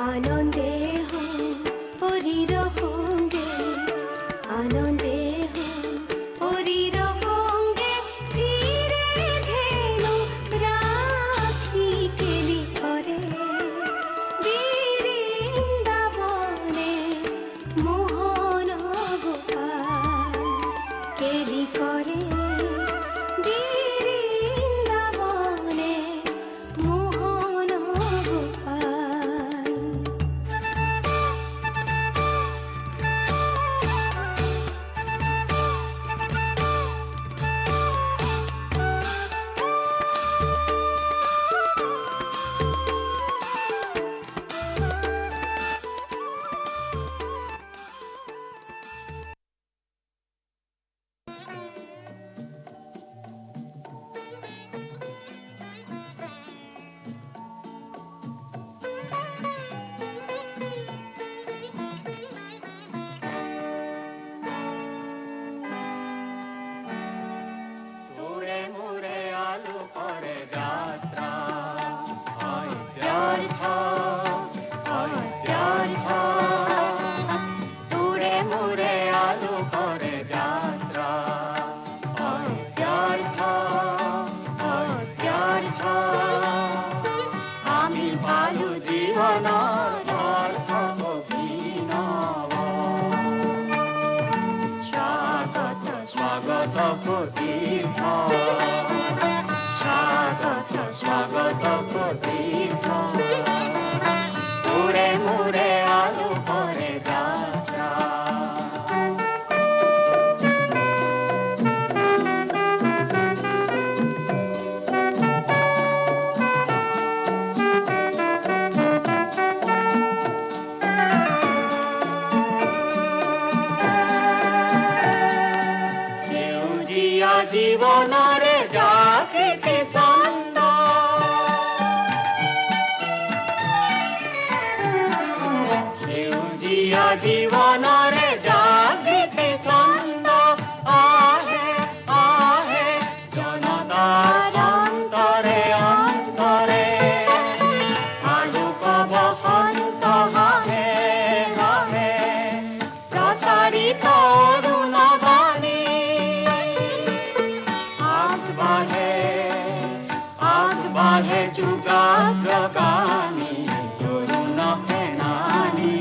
আনন্দে হো পরীর সঙ্গে, আনন্দে হো পরীর সঙ্গে, ধীরে ধেনু রাখি কেলি করে বৃন্দাবনে মোহন গোপাল, কেলি করে বৃন্দাবনে মোহন গোপাল। জীবনরে জাগিতে ছন্দ, সেউজিয়া জীবনরে জাগিতে ছন্দ, আহে আহে জনতার অন্তরে অন্তরে, আলোক বসন্ত হাহে হাহে প্রসারিত অরুণবাণী, আগবাঢ়ে যুগাগ্ৰগামী তৰুণ সেনানী।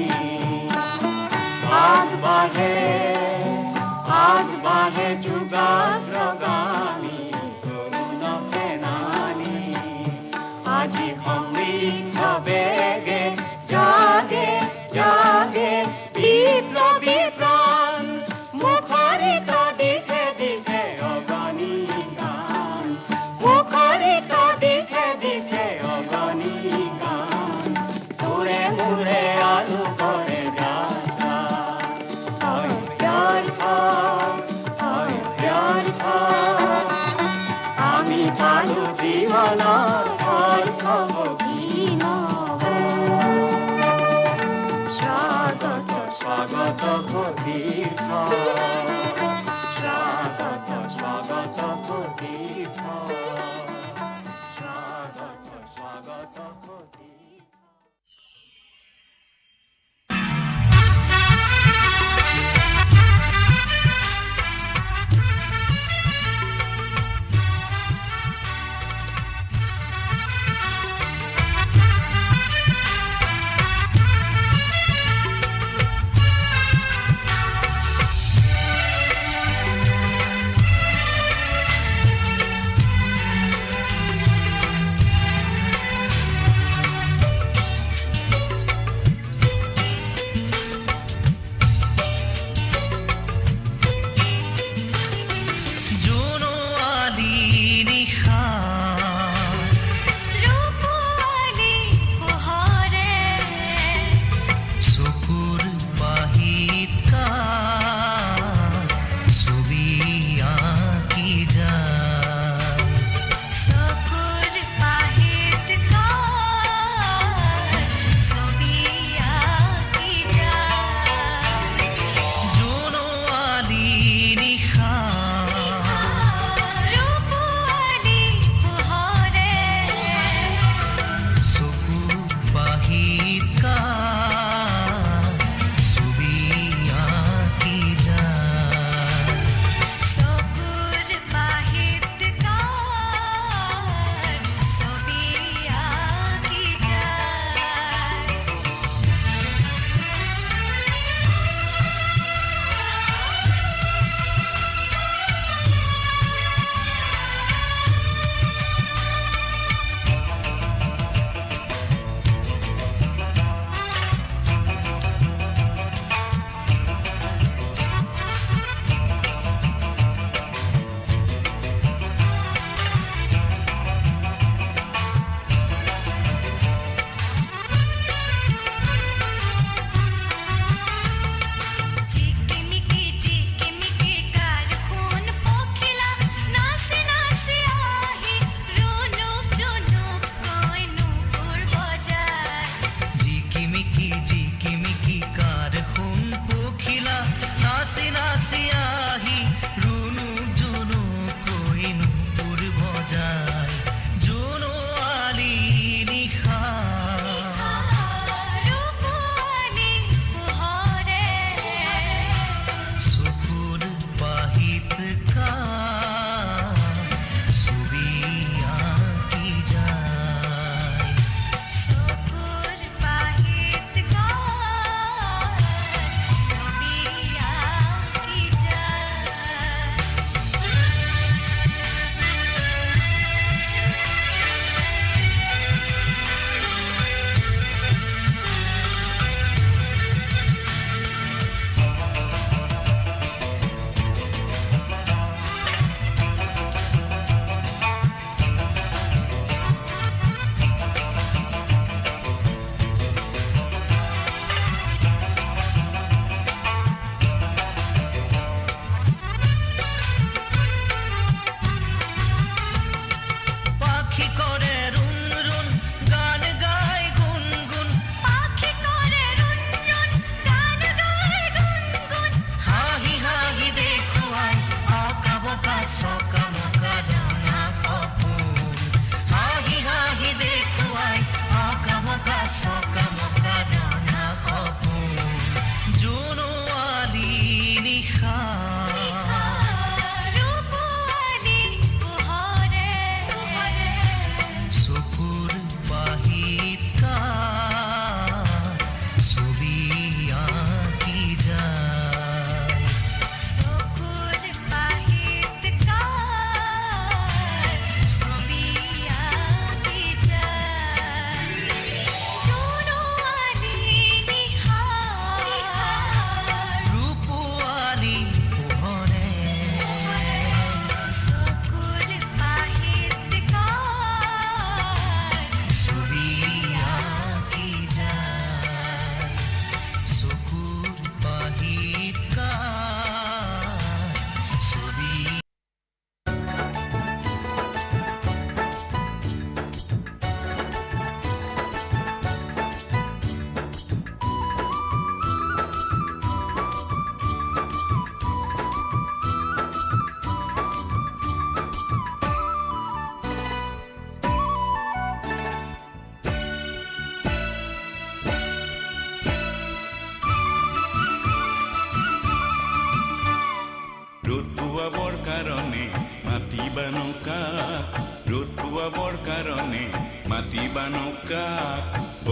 বানুকাত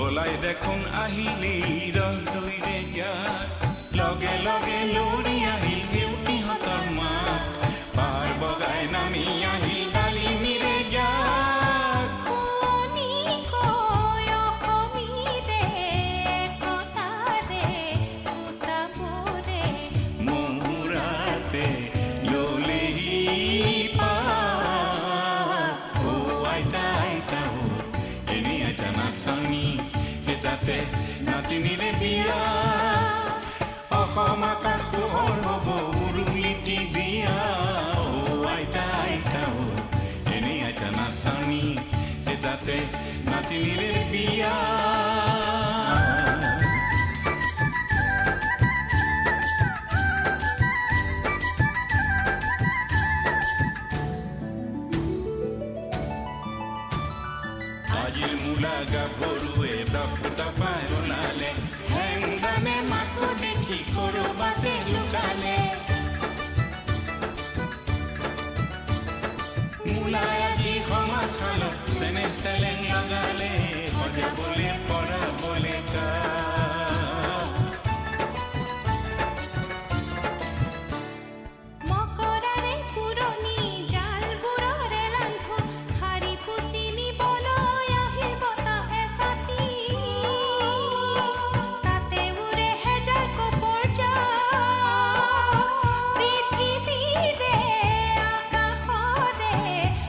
ওলাই দেখোন আহিলি ৰদৈৰে ইয়াত লগে লগে লৰি আহিল দেউতিহঁতৰ মাত পাৰ বগাই নামি আহিল ডালিমিৰে জাত শুনি কয় অসমীৰে কটাৰে সূতাবোৰে মুহুৰাতে ললেহি পাত ও আইতা আইতা ও এনে আইতা নাচনি তাতে নাতিনিৰে বিয়া অসম আকাশ পোহৰ হ'ব উৰুলিটি বিয়া ও আইতা আইতা ও এনে আইতা নাচনি তাতে নাতিনিৰে বিয়া আজিৰ মূলা গাভৰুৱে দপটা পাই ওলালে হেংদানে মাকো দেখি কৰবাতে লুকালে মূলাই আজি সমাজখালত চেনে চেলেং লগালে সজাবলে পৰাবলে মকৰাৰে পুৰণি জালবোৰৰে লান্ধন শাৰী পুচি নিবলৈ আহিব তাহে ছাতি তাতে উৰে হেজাৰ কপৰ পৃথিৱীৰে আকাশৰে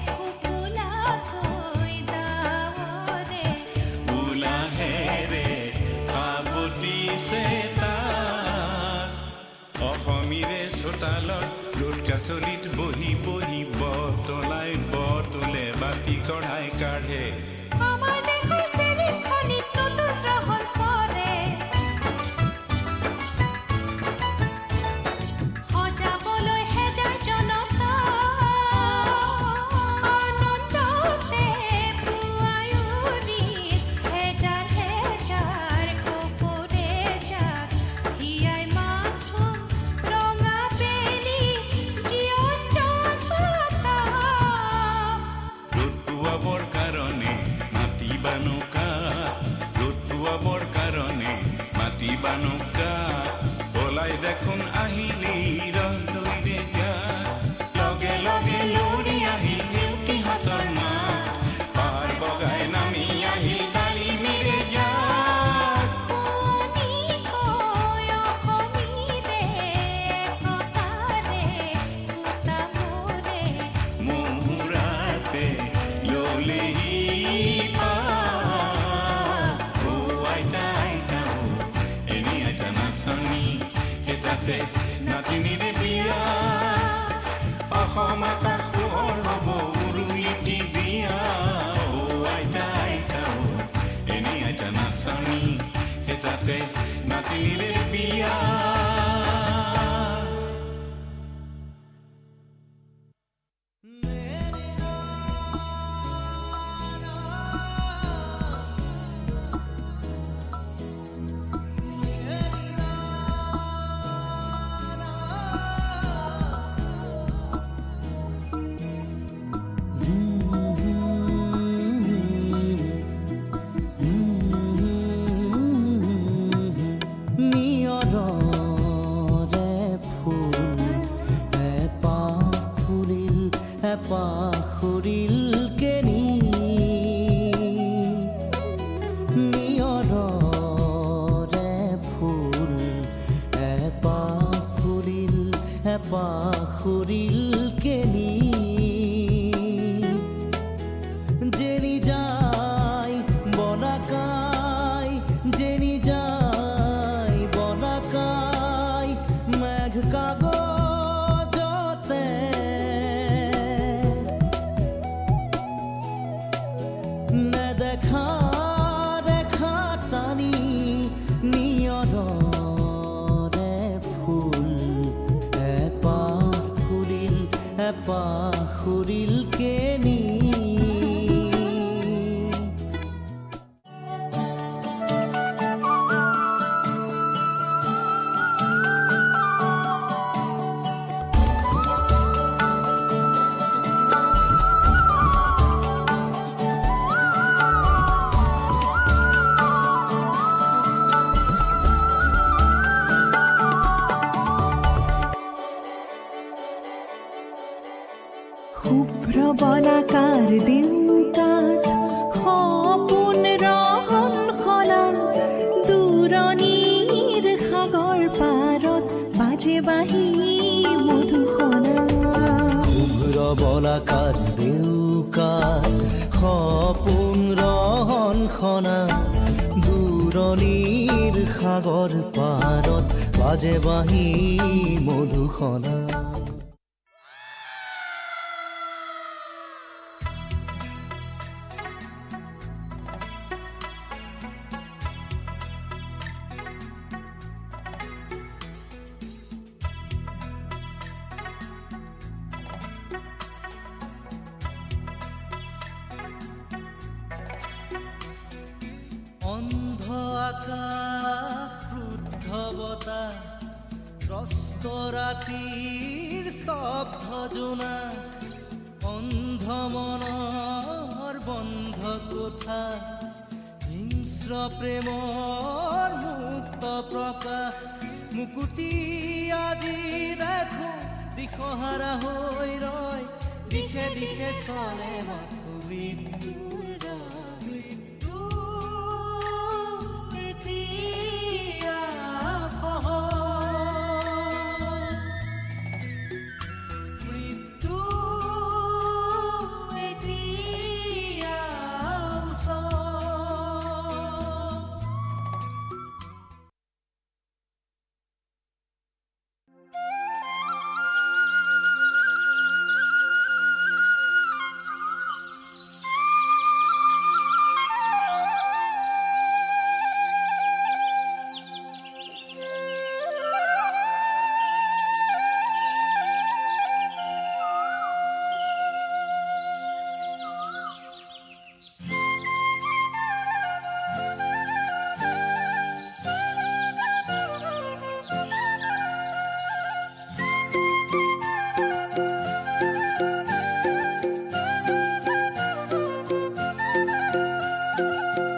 ফুকুলা থৈ দাৱৰে উলাহেৰে সাৱটিছে তাত অসমীৰে চোতালত লুটকাচলিত বহি বহি বতলে বাতি কঢ়াই কাঢ়ে আমাৰ দেশৰ চেলিখনিত নতুন ৰহন চৰে সজাবলৈ হেজাৰ জনতা আনন্দতে পুৱাই উৰি হেজাৰ হেজাৰ কপৰে জাক হিয়াই মাথো ৰঙা বেলি জীৱন জচতা ৰ'দ পোৱাবৰ কাৰণে মাটি বানুকা ৰ'দ পোৱাবৰ কাৰণে মাটি বানুকা ওলাই দেখোন আহিলি ৰদৈৰে ইয়াত লগে লগে লৰি আহিল দেউতিহঁতৰ মাত পাৰ বগাই নামি আহিল ডালিমিৰে জাত শুনি কয় অসমীৰে কটাৰে সূতাবোৰে মুহুৰাতে ললেহি পাত ও আইতা আইতা ও এনে আইতা নাচনি তাতে নাতিনিৰে বিয়া অসম আকাশ পোহৰ হ'ব উৰুলিটি বিয়া ও আইতা আইতা ও এনে আইতা নাচনি তাতে নাতিনিৰে বিয়া পাখৰিল কেনি নিয়ৰৰে ফুল পাখৰিল কেনি যেনি যায় বলাকাই যেনি যায় বলাকাই মেঘ কাগজতে নেদেখা ৰেখা টানি নিয়ৰৰে ফুল পাখৰিল কেনি বলাকাৰ দেউকা সপোন ৰহন খনা দূৰণিৰ সাগৰ পাৰত বাজে বাঁহী মধুসনা অন্ধ আকাশ ক্ৰুদ্ধ বতাহ ত্ৰস্ত ৰাতিৰ স্তব্ধ জোনাক অন্ধ মনৰ বন্ধ কোঠা হিংস্ৰ প্ৰেমৰ মুক্ত প্ৰকাশ মুকুতি আজি দেখো দিশহাৰা হৈ ৰয় দিশে দিশে চলে মাথো মৃত্যুৰ মৃত্যু এতিয়া সহজ মৃত্যু এতিয়া ওচৰ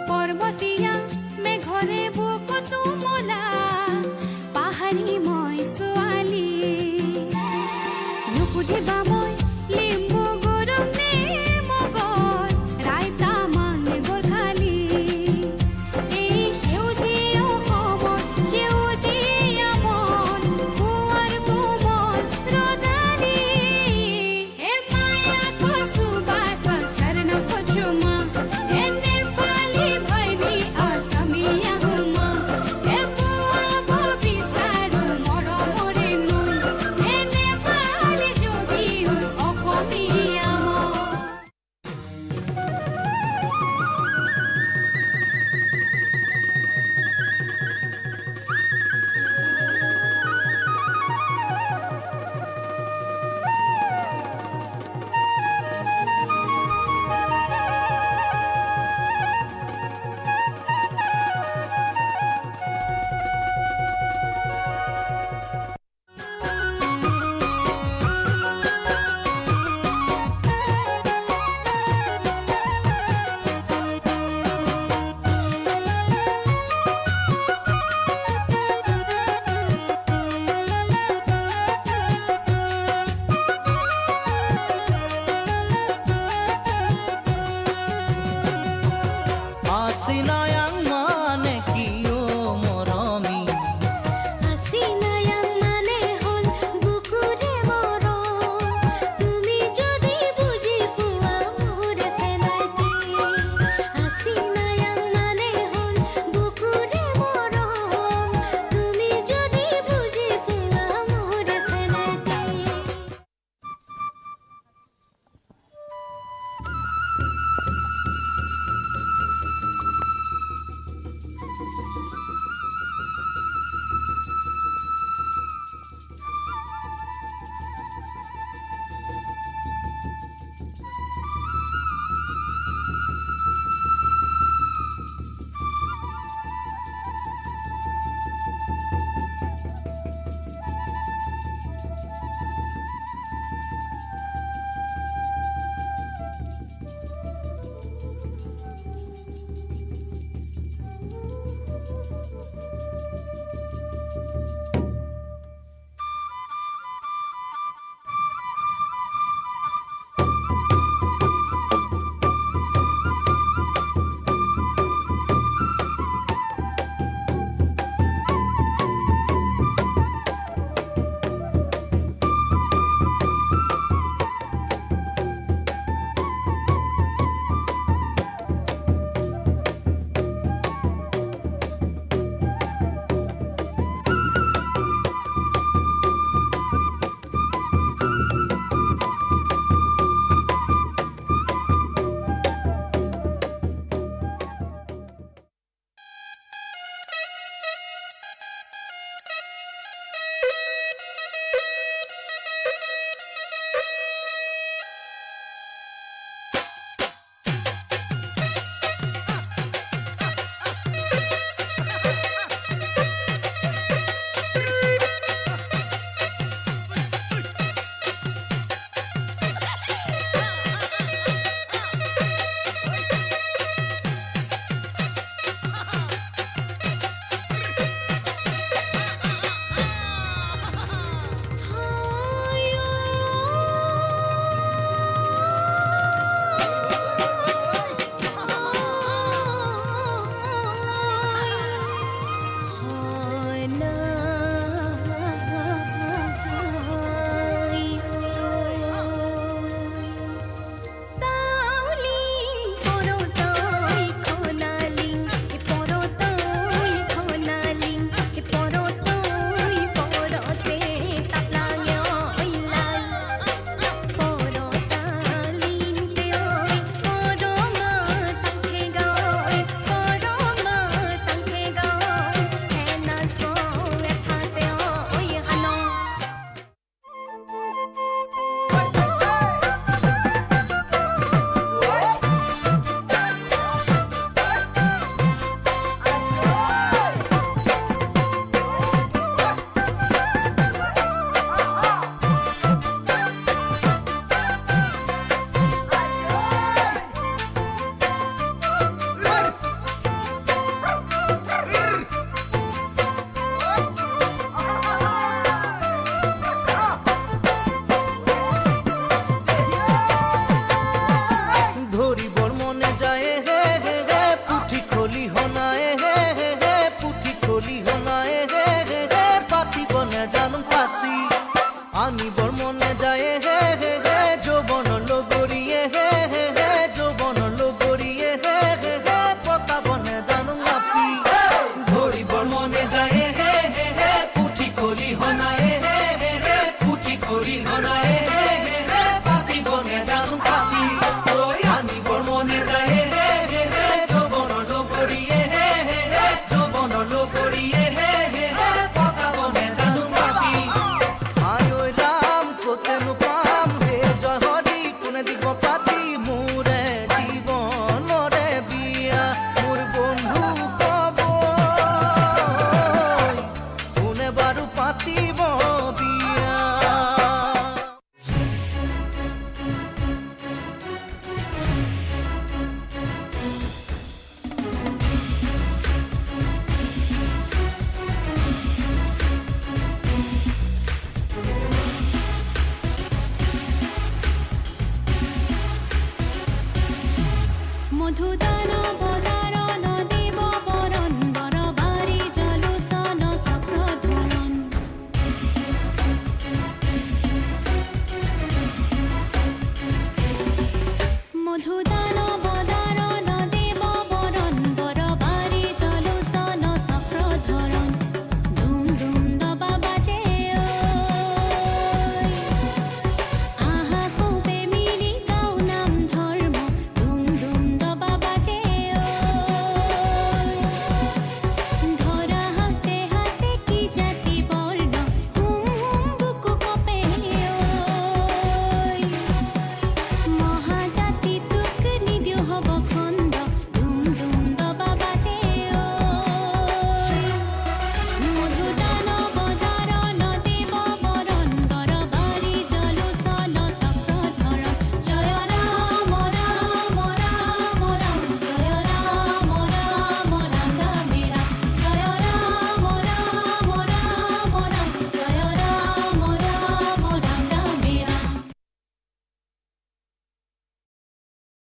পৰ্বতীয়া মেঘৰে বুকুতো মোলা পাহাৰী